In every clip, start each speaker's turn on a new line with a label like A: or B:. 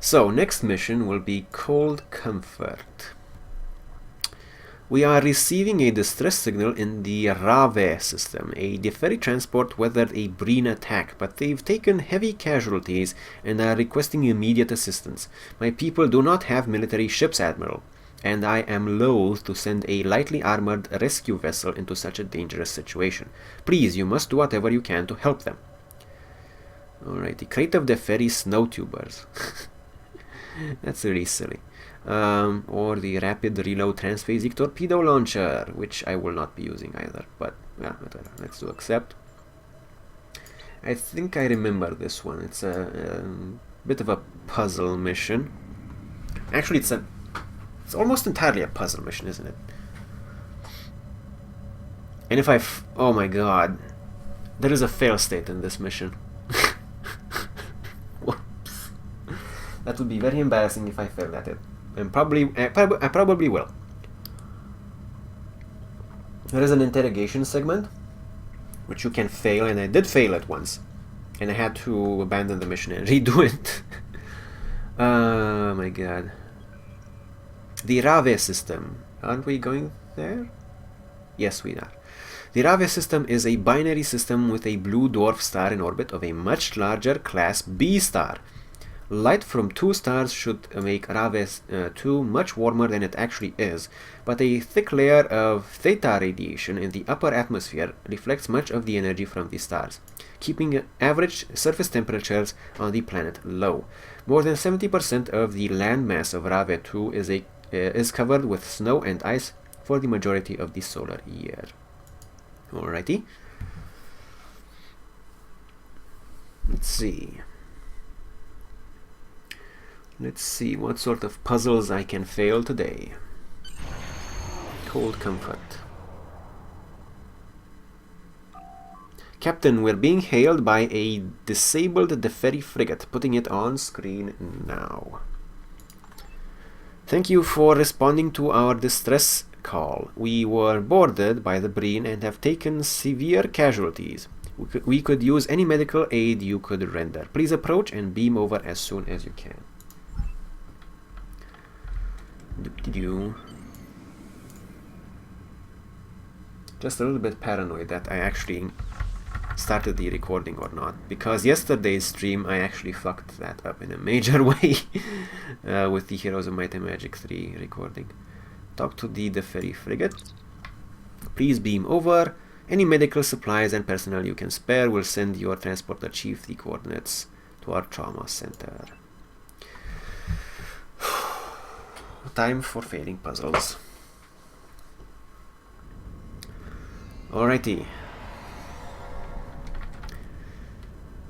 A: So, next mission will be Cold Comfort. We are receiving a distress signal in the Rave system. A ferry transport weathered a Breen attack, but they've taken heavy casualties and are requesting immediate assistance. My people do not have military ships, Admiral, and I am loath to send a lightly armored rescue vessel into such a dangerous situation. Please, you must do whatever you can to help them. Alrighty, crate of the ferry snow tubers. That's really silly. Or the rapid reload transphasic torpedo launcher, which I will not be using either, but yeah, let's do accept. I think I remember this one. It's a bit of a puzzle mission. Actually, it's almost entirely a puzzle mission, isn't it? And if oh my god, there is a fail state in this mission. Whoops. That would be very embarrassing if I failed at it. And I probably will. There is an interrogation segment which you can fail, and I did fail it once, and I had to abandon the mission and redo it. Oh my god. The Rave system. Aren't we going there? Yes, we are. The Rave system is a binary system with a blue dwarf star in orbit of a much larger class B star. Light from 2 stars should make Rave 2 much warmer than it actually is, but a thick layer of theta radiation in the upper atmosphere reflects much of the energy from the stars, keeping average surface temperatures on the planet low. More than 70% of the landmass of Rave 2 is covered with snow and ice for the majority of the solar year. Alrighty. Let's see. Let's see what sort of puzzles I can fail today. Cold Comfort. Captain, we're being hailed by a disabled ferry frigate. Putting it on screen now. Thank you for responding to our distress call. We were boarded by the Breen and have taken severe casualties. We could use any medical aid you could render. Please approach and beam over as soon as you can. Just a little bit paranoid that I actually started the recording or not, because yesterday's stream I actually fucked that up in a major way with the Heroes of Might and Magic 3 recording. Talk to the ferry frigate. Please beam over. Any medical supplies and personnel you can spare will send your transporter chief the coordinates to our trauma center. Time for failing puzzles. Alrighty.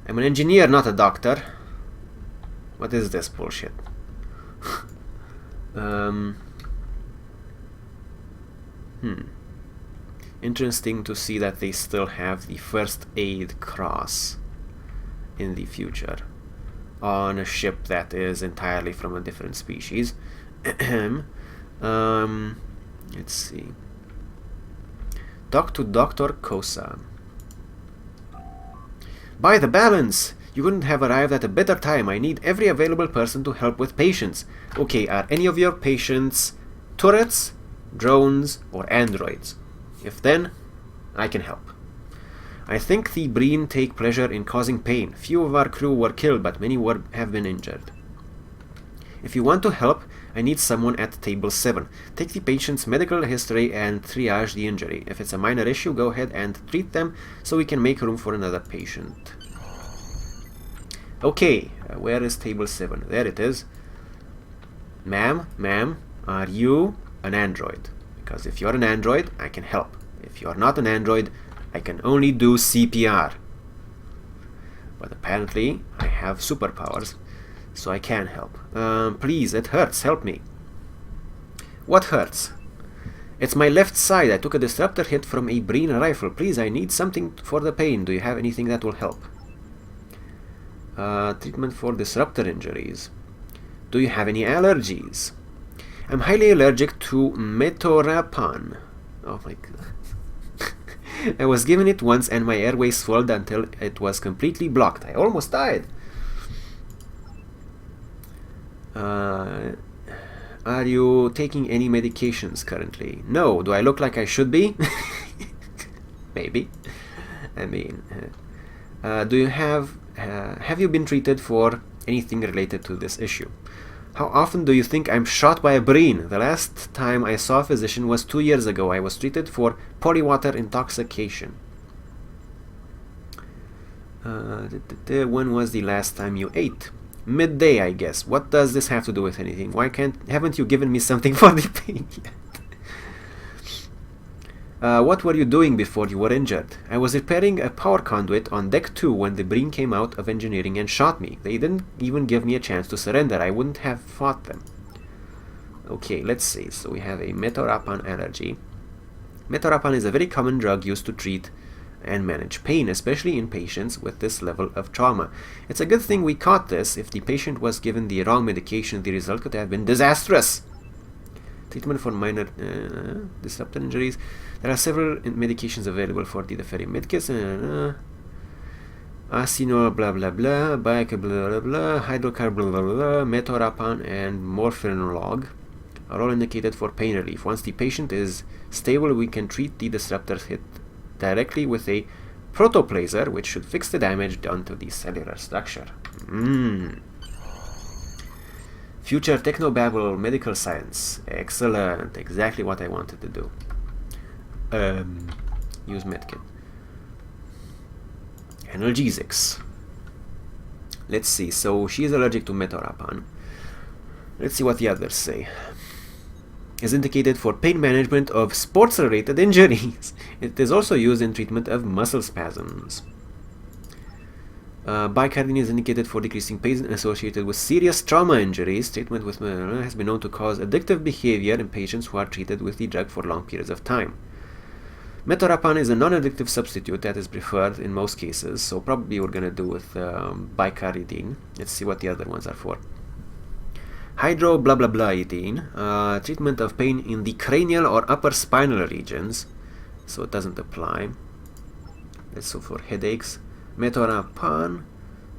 A: I'm an engineer, not a doctor. What is this bullshit? Interesting to see that they still have the first aid cross in the future on a ship that is entirely from a different species. Let's see. Talk to Dr. Kosa. By the balance! You couldn't have arrived at a better time. I need every available person to help with patients. Okay, are any of your patients turrets, drones, or androids? If then, I can help. I think the Breen take pleasure in causing pain. Few of our crew were killed, but many have been injured. If you want to help, I need someone at table 7. Take the patient's medical history and triage the injury. If it's a minor issue, go ahead and treat them so we can make room for another patient. Okay, where is table 7? There it is. Ma'am, are you an android? Because if you're an android, I can help. If you're not an android, I can only do CPR. But apparently, I have superpowers, so I can help. Please, it hurts, help me. What hurts? It's my left side. I took a disruptor hit from a Breen rifle. Please, I need something for the pain. Do you have anything that will help? Treatment for disruptor injuries. Do you have any allergies? I'm highly allergic to metorapan. Oh my god. I was given it once and my airways swelled until it was completely blocked. I almost died. Are you taking any medications currently? No. Do I look like I should be? Maybe. I mean, do you have you been treated for anything related to this issue? How often do you think I'm shot by a breen? The last time I saw a physician was 2 years ago. I was treated for polywater intoxication. When was the last time you ate? Midday, I guess. What does this have to do with anything? Why haven't you given me something for the pain yet? What were you doing before you were injured? I was repairing a power conduit on deck 2 when the breen came out of engineering and shot me. They didn't even give me a chance to surrender. I wouldn't have fought them. Okay, let's see. So we have a metorapan allergy. Metorapan is a very common drug used to treat and manage pain, especially in patients with this level of trauma. It's a good thing we caught this. If the patient was given the wrong medication, the result could have been disastrous. Treatment for minor disrupted injuries. There are several medications available for the ferry medkits. Acinol, blah blah blah, Biac, blah blah blah, hydrocar, blah blah blah, metorapan, and morphinolog are all indicated for pain relief. Once the patient is stable, we can treat the disruptors hit directly with a protoplaser, which should fix the damage done to the cellular structure. Future technobabble medical science. Excellent. Exactly what I wanted to do. Use medkit. Analgesics. Let's see. So she is allergic to metorapan. Let's see what the others say. Is indicated for pain management of sports-related injuries. It is also used in treatment of muscle spasms. Bicardine is indicated for decreasing pain associated with serious trauma injuries. Treatment with has been known to cause addictive behavior in patients who are treated with the drug for long periods of time. Metorapan is a non-addictive substitute that is preferred in most cases, so probably we're going to do with bicardine. Let's see what the other ones are for. Hydro blah blah blah treatment of pain in the cranial or upper spinal regions, so it doesn't apply. Let's go for headaches. Metorapan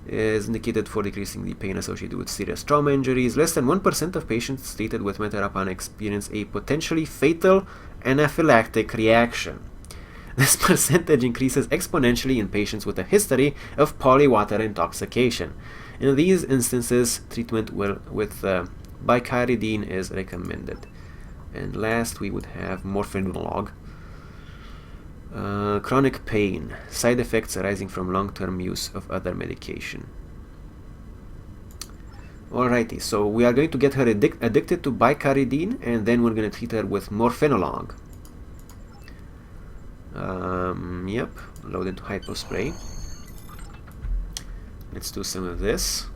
A: is indicated for decreasing the pain associated with serious trauma injuries. Less than 1% of patients treated with metorapan experience a potentially fatal anaphylactic reaction. This percentage increases exponentially in patients with a history of polywater intoxication. In these instances, treatment with bicardine is recommended. And last, we would have morphinolog. Chronic pain, side effects arising from long-term use of other medication. Alrighty, so we are going to get her addicted to bicardine, and then we're going to treat her with morphinolog. Yep, load into hypospray. Let's do some of this.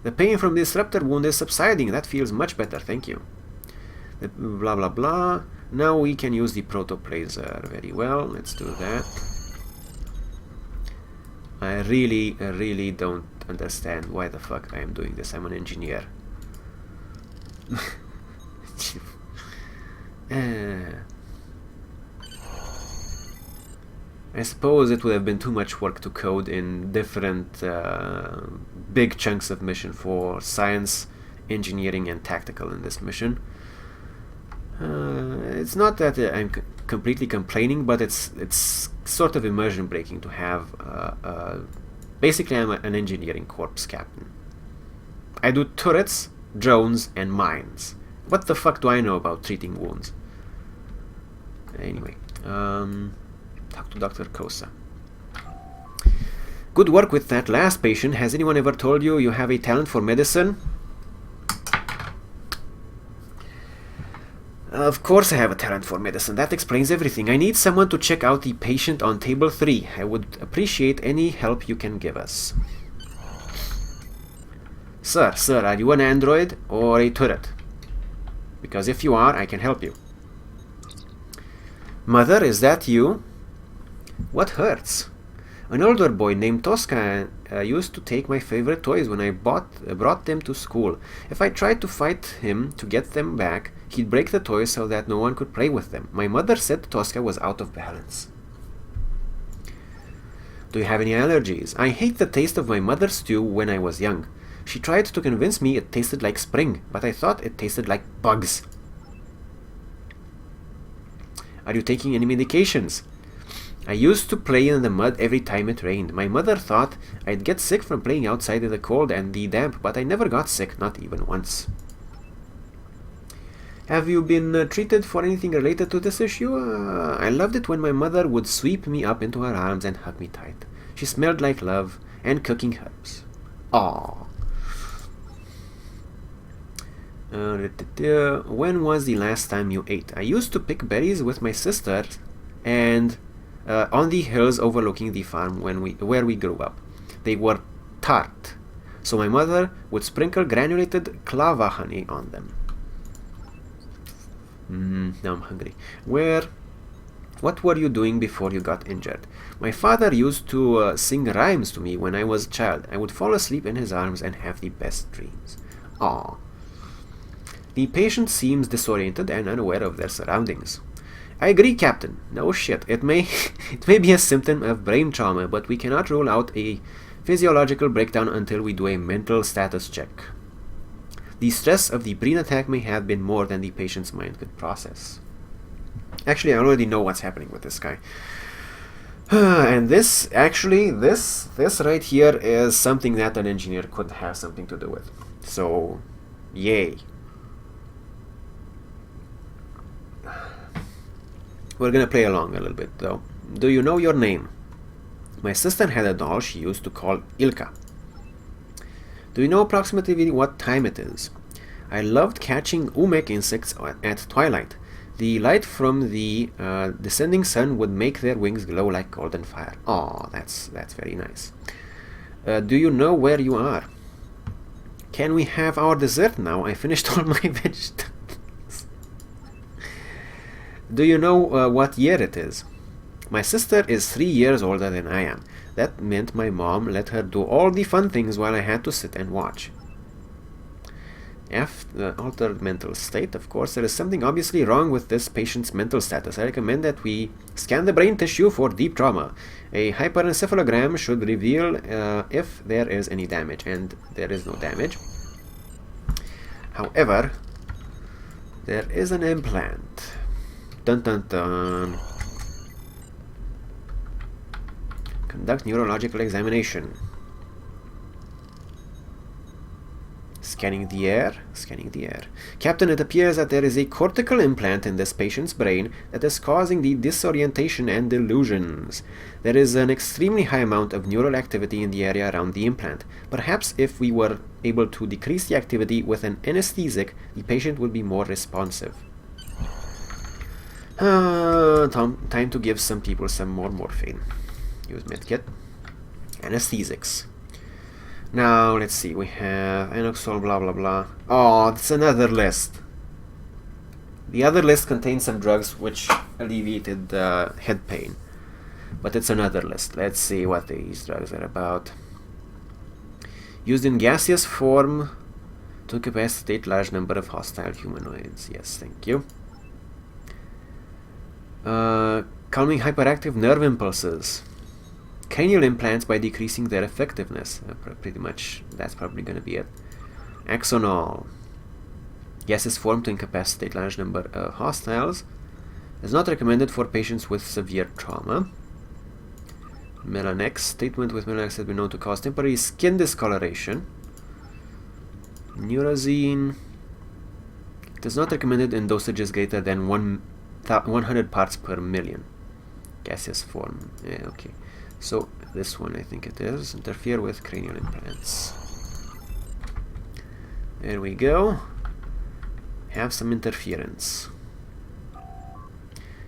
A: The pain from the disruptor wound is subsiding. That feels much better, thank you. Blah blah blah. Now we can use the protoplaser. Very well, let's do that. I really don't understand why the fuck I am doing this. I'm an engineer. I suppose it would have been too much work to code in different big chunks of mission for science, engineering, and tactical in this mission. It's not that I'm completely complaining, but it's sort of immersion breaking to have basically I'm an engineering corps captain. I do turrets, drones, and mines. What the fuck do I know about treating wounds? Anyway, talk to Dr. Kosa. Good work with that last patient. Has anyone ever told you you have a talent for medicine? Of course I have a talent for medicine. That explains everything. I need someone to check out the patient on table 3. I would appreciate any help you can give us. Sir, are you an android or a turret? Because if you are, I can help you. Mother, is that you? What hurts? An older boy named Tosca used to take my favorite toys when I brought them to school. If I tried to fight him to get them back, he'd break the toys so that no one could play with them. My mother said Tosca was out of balance. Do you have any allergies? I hate the taste of my mother's stew when I was young. She tried to convince me it tasted like spring, but I thought it tasted like bugs. Are you taking any medications? I used to play in the mud every time it rained. My mother thought I'd get sick from playing outside in the cold and the damp, but I never got sick, not even once. Have you been treated for anything related to this issue? I loved it when my mother would sweep me up into her arms and hug me tight. She smelled like love and cooking herbs. Aww. When was the last time you ate? I used to pick berries with my sister and on the hills overlooking the farm where we grew up. They were tart, so my mother would sprinkle granulated clava honey on them. Now I'm hungry. What were you doing before you got injured? My father used to sing rhymes to me when I was a child. I would fall asleep in his arms and have the best dreams. Aww. The patient seems disoriented and unaware of their surroundings. I agree, Captain. No shit. It may be a symptom of brain trauma, but we cannot rule out a physiological breakdown until we do a mental status check. The stress of the brain attack may have been more than the patient's mind could process. Actually, I already know what's happening with this guy. And this right here is something that an engineer could have something to do with. So, yay. We're gonna play along a little bit, though. Do you know your name? My sister had a doll she used to call Ilka. Do you know approximately what time it is? I loved catching umek insects at twilight. The light from the descending sun would make their wings glow like golden fire. Oh, that's very nice. Do you know where you are? Can we have our dessert now? I finished all my vegetables. Do you know what year it is? My sister is 3 years older than I am. That meant my mom let her do all the fun things while I had to sit and watch. F. The altered mental state. Of course, there is something obviously wrong with this patient's mental status. I recommend that we scan the brain tissue for deep trauma. A hyperencephalogram should reveal if there is any damage, and there is no damage. However, there is an implant. Dun dun dun. Conduct neurological examination. Scanning the air. Scanning the air. Captain, it appears that there is a cortical implant in this patient's brain that is causing the disorientation and delusions. There is an extremely high amount of neural activity in the area around the implant. Perhaps if we were able to decrease the activity with an anesthetic, the patient would be more responsive. Time to give some people some more morphine. Use medkit. Anesthesics. Now, let's see. We have Enoxol, blah, blah, blah. Oh, it's another list. The other list contains some drugs which alleviated head pain. But it's another list. Let's see what these drugs are about. Used in gaseous form to incapacitate large number of hostile humanoids. Yes, thank you. Calming hyperactive nerve impulses. Cranial implants by decreasing their effectiveness. Pretty much, that's probably going to be it. Axonol. Gases formed to incapacitate large number of hostiles. Is not recommended for patients with severe trauma. Melanex. Treatment with Melanex has been known to cause temporary skin discoloration. Neurazine. It is not recommended in dosages greater than 100 parts per million. Gaseous form. Yeah, okay. So, this one I think it is. Interfere with cranial implants. There we go. Have some interference.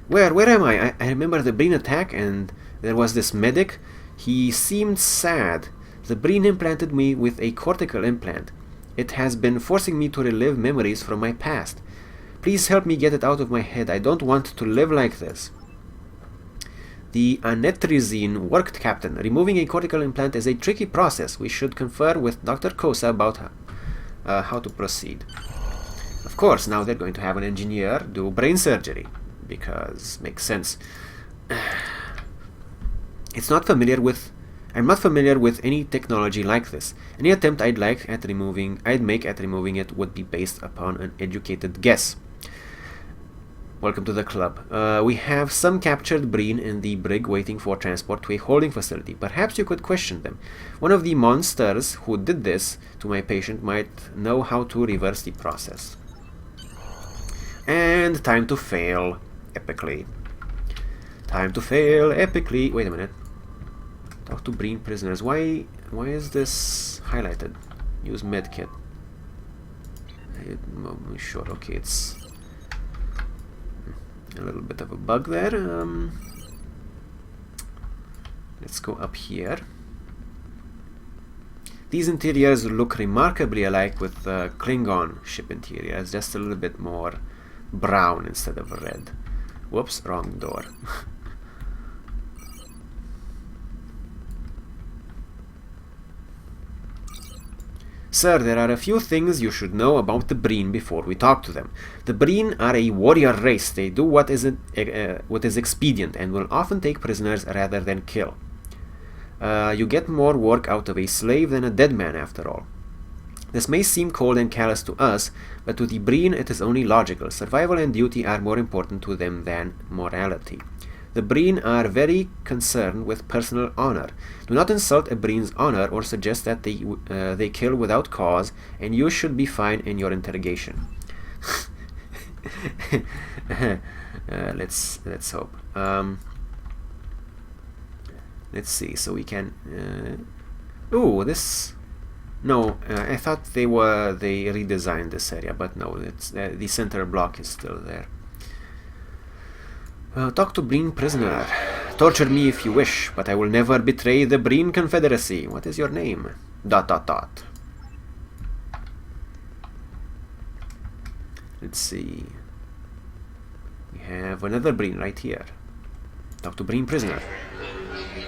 A: Where am I? I remember the brain attack and there was this medic. He seemed sad. The brain implanted me with a cortical implant. It has been forcing me to relive memories from my past. Please help me get it out of my head. I don't want to live like this. The anetrizine worked, Captain. Removing a cortical implant is a tricky process. We should confer with Dr. Kosa about how to proceed. Of course, now they're going to have an engineer do brain surgery, because makes sense. It's not familiar with I'm not familiar with any technology like this. Any attempt I'd make at removing it would be based upon an educated guess. Welcome to the club. We have some captured Breen in the brig waiting for transport to a holding facility. Perhaps you could question them. One of the monsters who did this to my patient might know how to reverse the process. And time to fail epically. Time to fail epically. Wait a minute. Talk to Breen prisoners. Why is this highlighted? Use medkit. Sure, okay, it's a little bit of a bug there. Let's go up here. These interiors look remarkably alike with Klingon ship interiors, just a little bit more brown instead of red. Whoops, wrong door. Sir, there are a few things you should know about the Breen before we talk to them. The Breen are a warrior race. They do what is expedient and will often take prisoners rather than kill. You get more work out of a slave than a dead man, after all. This may seem cold and callous to us, but to the Breen it is only logical. Survival and duty are more important to them than morality. The Breen are very concerned with personal honor. Do not insult a Breen's honor or suggest that they kill without cause, and you should be fine in your interrogation. Let's hope. Let's see. So we can. Oh, this. No, I thought they redesigned this area, but no, it's the center block is still there. Talk to Breen prisoner. Torture me if you wish, but I will never betray the Breen Confederacy. What is your name? ... Let's see. We have another Breen right here. Talk to Breen prisoner.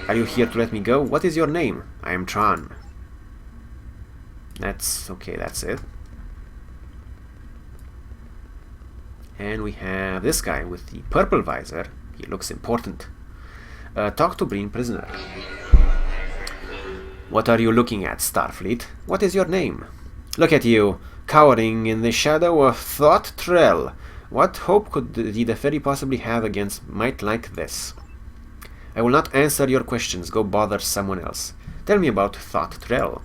A: Are you here to let me go? What is your name? I am Tron. That's okay, that's it. And we have this guy with the purple visor. He looks important. Talk to Breen prisoner. What are you looking at, Starfleet? What is your name? Look at you, cowering in the shadow of Thought Trell. What hope could the Deferi possibly have against might like this? I will not answer your questions. Go bother someone else. Tell me about Thought Trell.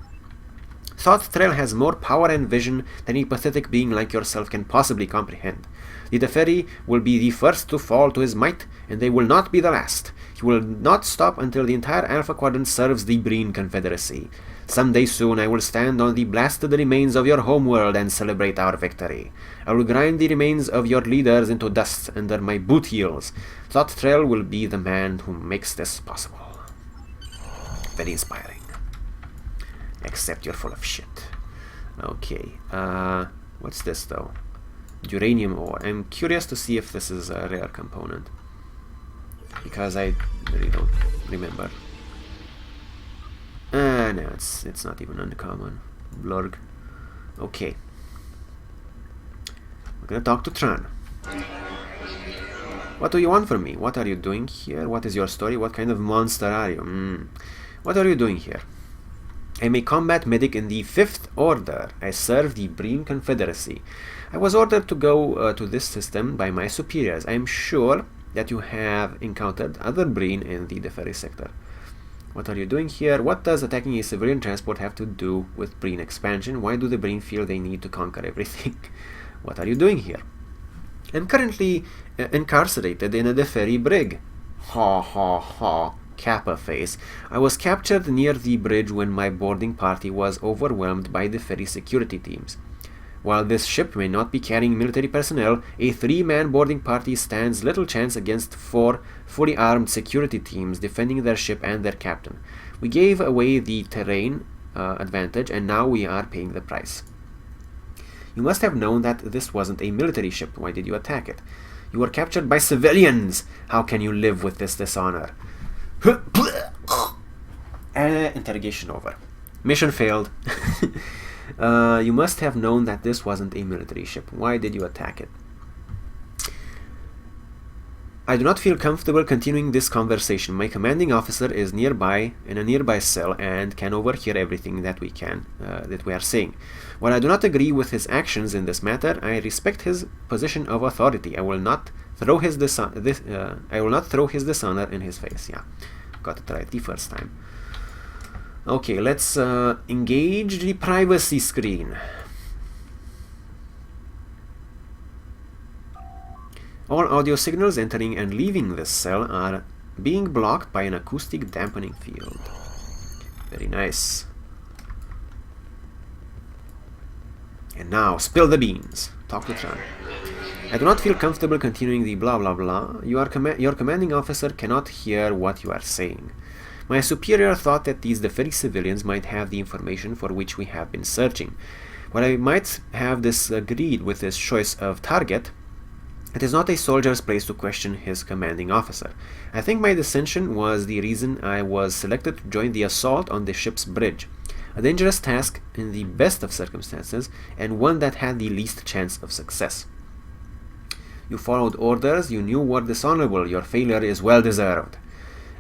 A: Thought Trell has more power and vision than a pathetic being like yourself can possibly comprehend. The Deferi will be the first to fall to his might, and they will not be the last. He will not stop until the entire Alpha Quadrant serves the Breen Confederacy. Someday soon I will stand on the blasted remains of your homeworld and celebrate our victory. I will grind the remains of your leaders into dust under my boot heels. Thought Trell will be the man who makes this possible. Very inspiring. Except you're full of shit. Okay, what's this though? Uranium ore. I'm curious to see if this is a rare component, because I really don't remember. No, it's not even uncommon. Blurg. Okay. We're gonna talk to Tran. What do you want from me? What are you doing here? What is your story? What kind of monster are you? What are you doing here? I'm a combat medic in the 5th Order. I serve the Breen Confederacy. I was ordered to go to this system by my superiors. I am sure that you have encountered other Breen in the Deferi sector. What are you doing here? What does attacking a civilian transport have to do with Breen expansion? Why do the Breen feel they need to conquer everything? What are you doing here? I'm currently incarcerated in a Deferi brig. Ha ha ha. Kappa face. I was captured near the bridge when my boarding party was overwhelmed by the ferry security teams. While this ship may not be carrying military personnel, a 3-man boarding party stands little chance against 4 fully armed security teams defending their ship and their captain. We gave away the terrain advantage, and now we are paying the price. You must have known that this wasn't a military ship. Why did you attack it? You were captured by civilians! How can you live with this dishonor? Interrogation over. Mission failed. You must have known that this wasn't a military ship. Why did you attack it? I do not feel comfortable continuing this conversation. My commanding officer is nearby, in a nearby cell, and can overhear everything that we are saying. While I do not agree with his actions in this matter, I respect his position of authority. I will not throw his dishonor in his face. Yeah, got it right the first time. Okay, let's engage the privacy screen. All audio signals entering and leaving this cell are being blocked by an acoustic dampening field. Very nice. And now, spill the beans. Talk to Tran. I do not feel comfortable continuing the blah blah blah. Your commanding officer cannot hear what you are saying. My superior thought that these Deferi civilians might have the information for which we have been searching. While I might have disagreed with this choice of target, it is not a soldier's place to question his commanding officer. I think my dissension was the reason I was selected to join the assault on the ship's bridge. A dangerous task in the best of circumstances, and one that had the least chance of success. You followed orders, you knew what dishonorable, your failure is well deserved.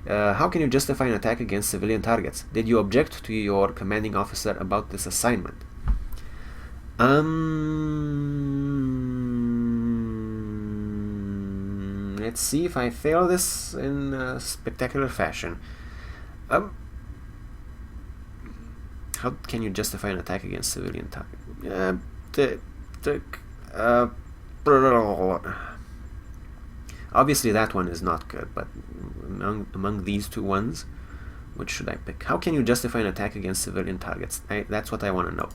A: How can you justify an attack against civilian targets? Did you object to your commanding officer about this assignment? Let's see if I fail this in a spectacular fashion. How can you justify an attack against civilian targets? Obviously that one is not good, but among these two ones, which should I pick? How can you justify an attack against civilian targets? That's what I want to know.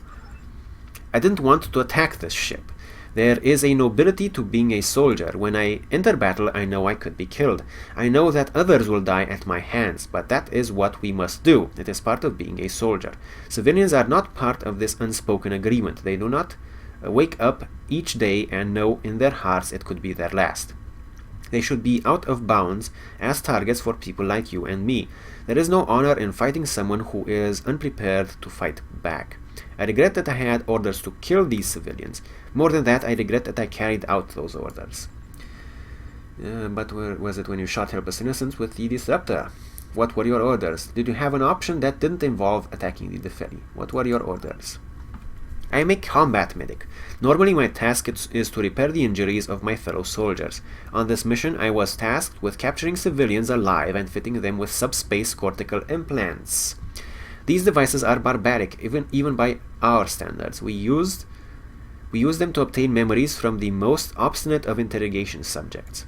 A: I didn't want to attack this ship. There is a nobility to being a soldier. When I enter battle, I know I could be killed. I know that others will die at my hands, but that is what we must do. It is part of being a soldier. Civilians are not part of this unspoken agreement. They do not wake up each day and know in their hearts it could be their last. They should be out of bounds as targets for people like you and me. There is no honor in fighting someone who is unprepared to fight back. I regret that I had orders to kill these civilians. More than that, I regret that I carried out those orders. But where was it when you shot helpless innocents with the disruptor? What were your orders? Did you have an option that didn't involve attacking the Deferi? What were your orders? I am a combat medic. Normally my task is to repair the injuries of my fellow soldiers. On this mission I was tasked with capturing civilians alive and fitting them with subspace cortical implants. These devices are barbaric, even by our standards. We use them to obtain memories from the most obstinate of interrogation subjects.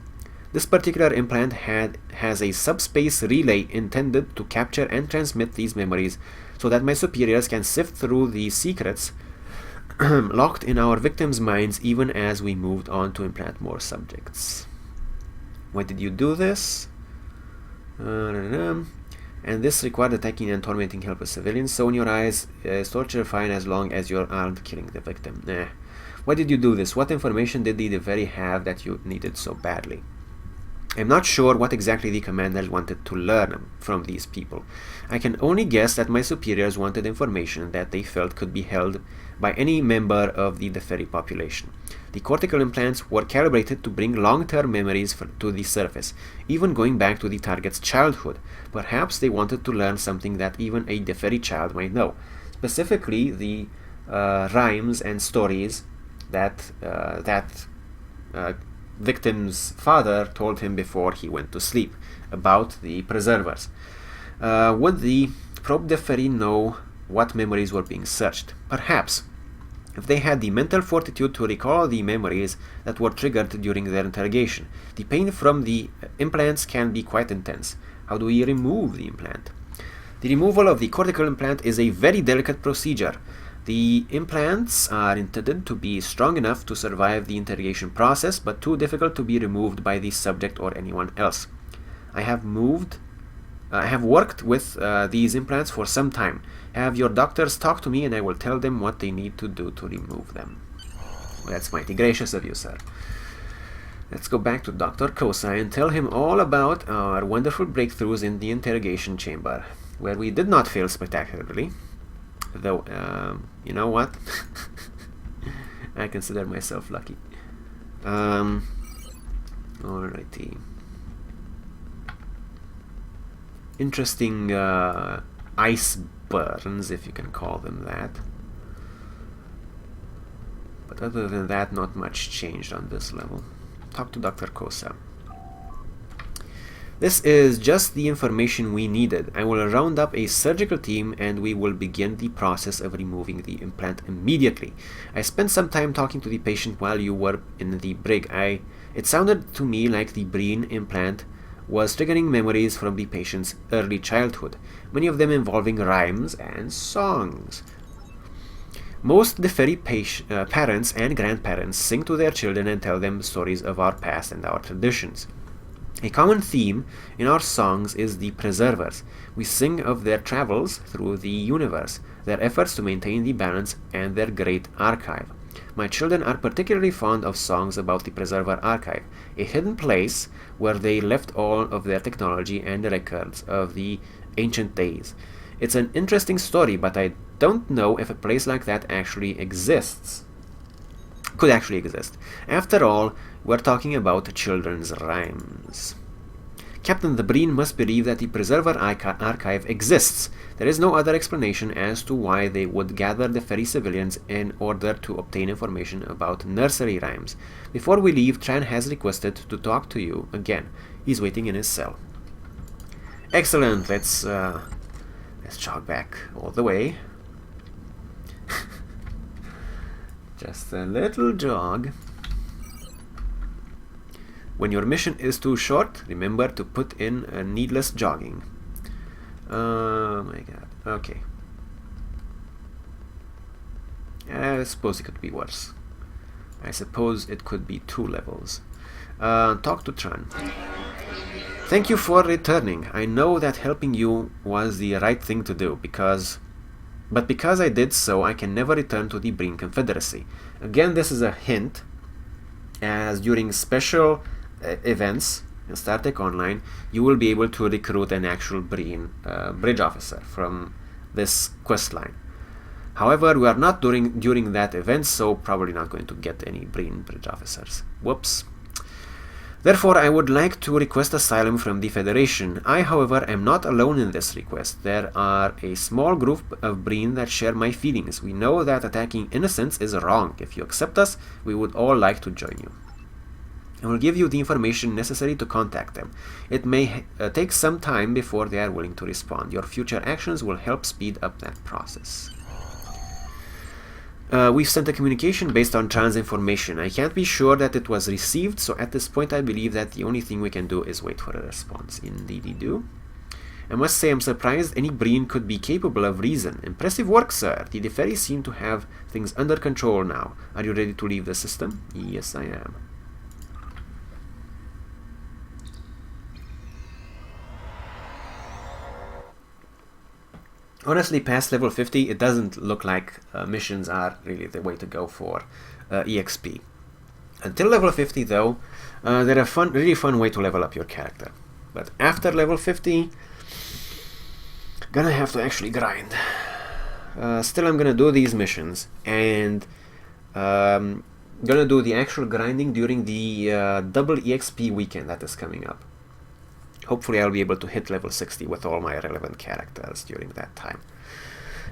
A: This particular implant has a subspace relay intended to capture and transmit these memories so that my superiors can sift through the secrets locked in our victims' minds even as we moved on to implant more subjects. Why did you do this? And this required attacking and tormenting helpless civilians, so in your eyes is torture fine as long as you aren't killing the victim. Why did you do this? What information did the Deferi have that you needed so badly? I'm not sure what exactly the commanders wanted to learn from these people. I can only guess that my superiors wanted information that they felt could be held by any member of the Deferi population. The cortical implants were calibrated to bring long-term memories to the surface, even going back to the target's childhood. Perhaps they wanted to learn something that even a Deferi child might know, specifically the rhymes and stories that victim's father told him before he went to sleep about the preservers. Would the probe Deferi know what memories were being searched? Perhaps, if they had the mental fortitude to recall the memories that were triggered during their interrogation. The pain from the implants can be quite intense. How do we remove the implant? The removal of the cortical implant is a very delicate procedure. The implants are intended to be strong enough to survive the interrogation process, but too difficult to be removed by the subject or anyone else. I have worked with these implants for some time. Have your doctors talk to me and I will tell them what they need to do to remove them. Well, that's mighty gracious of you, sir. Let's go back to Dr. Kosai and tell him all about our wonderful breakthroughs in the interrogation chamber, where we did not fail spectacularly. Though, you know what? I consider myself lucky. Alrighty. interesting ice burns, if you can call them that. But other than that, not much changed on this level. Talk to Dr. Kosa. This is just the information we needed. I will round up a surgical team and we will begin the process of removing the implant immediately. I spent some time talking to the patient while you were in the brig. It sounded to me like the brain implant was triggering memories from the patient's early childhood, many of them involving rhymes and songs. Most Deferi parents and grandparents sing to their children and tell them stories of our past and our traditions. A common theme in our songs is the preservers. We sing of their travels through the universe, their efforts to maintain the balance, and their great archive. My children are particularly fond of songs about the Preserver Archive, a hidden place where they left all of their technology and records of the ancient days. It's an interesting story, but I don't know if a place like that actually exists. Could actually exist. After all, we're talking about children's rhymes. Captain, the Breen must believe that the Preserver Archive exists. There is no other explanation as to why they would gather the ferry civilians in order to obtain information about nursery rhymes. Before we leave, Tran has requested to talk to you again. He's waiting in his cell. Excellent. Let's jog back all the way. Just a little jog. When your mission is too short, remember to put in a needless jogging. Oh my god. Okay. I suppose it could be worse. I suppose it could be 2 levels. Talk to Tran. Thank you for returning. I know that helping you was the right thing to do, but because I did so, I can never return to the Breen Confederacy. Again, this is a hint, as during special events in Star Trek Online, you will be able to recruit an actual Breen bridge officer from this quest line. However, we are not during that event, so probably not going to get any Breen bridge officers. Whoops. Therefore, I would like to request asylum from the Federation. I, however, am not alone in this request. There are a small group of Breen that share my feelings. We know that attacking innocents is wrong. If you accept us, we would all like to join you. I will give you the information necessary to contact them. It may take some time before they are willing to respond. Your future actions will help speed up that process. We've sent a communication based on trans information. I can't be sure that it was received, so at this point I believe that the only thing we can do is wait for a response. Indeed you do. I must say I'm surprised any Breen could be capable of reason. Impressive work, sir. The Deferi seem to have things under control now. Are you ready to leave the system? Yes, I am. Honestly, past level 50, it doesn't look like missions are really the way to go for EXP. Until level 50, though, they're a really fun way to level up your character. But after level 50, gonna have to actually grind. Still, I'm gonna do these missions, and gonna do the actual grinding during the double EXP weekend that is coming up. Hopefully I'll be able to hit level 60 with all my relevant characters during that time.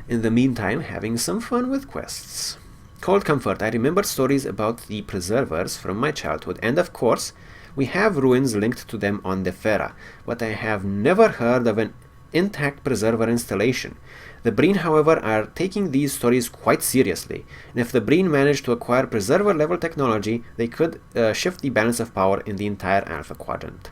A: In the meantime, having some fun with quests. Cold Comfort. I remembered stories about the preservers from my childhood, and of course, we have ruins linked to them on Defera, but I have never heard of an intact preserver installation. The Breen, however, are taking these stories quite seriously, and if the Breen manage to acquire preserver-level technology, they could shift the balance of power in the entire Alpha Quadrant.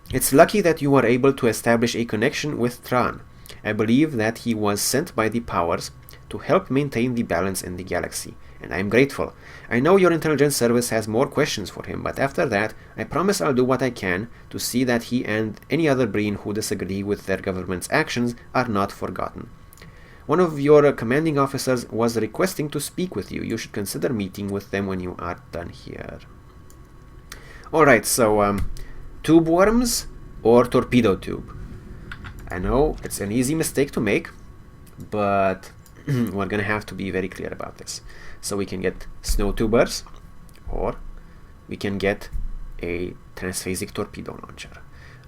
A: It's lucky that you were able to establish a connection with Tran. I believe that he was sent by the powers to help maintain the balance in the galaxy, and I am grateful. I know your intelligence service has more questions for him, but after that, I promise I'll do what I can to see that he and any other Breen who disagree with their government's actions are not forgotten. One of your commanding officers was requesting to speak with you. You should consider meeting with them when you are done here. Alright, so tube worms or torpedo tube? I know it's an easy mistake to make, but we're gonna have to be very clear about this. So we can get snow tubers, or we can get a transphasic torpedo launcher.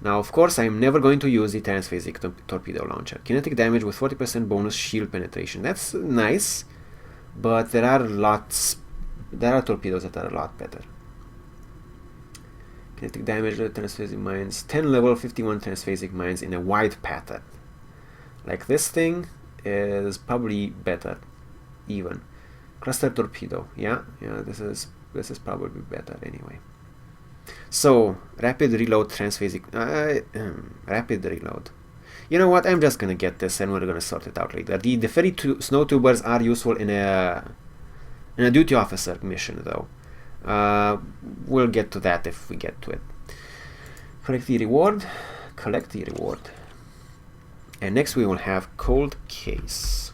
A: Now, of course, I am never going to use the transphasic torpedo launcher. Kinetic damage with 40% bonus shield penetration. That's nice, but there are torpedoes that are a lot better. Kinetic damage with transphasic mines. 10 level 51 transphasic mines in a wide pattern. Like this thing is probably better, even. Cluster torpedo. Yeah, this is probably better anyway. So, rapid reload transphasic, rapid reload. You know what, I'm just gonna get this and we're gonna sort it out later. The ferry snow tubers are useful in a duty officer mission though. We'll get to that if we get to it. Collect the reward. And next we will have cold case.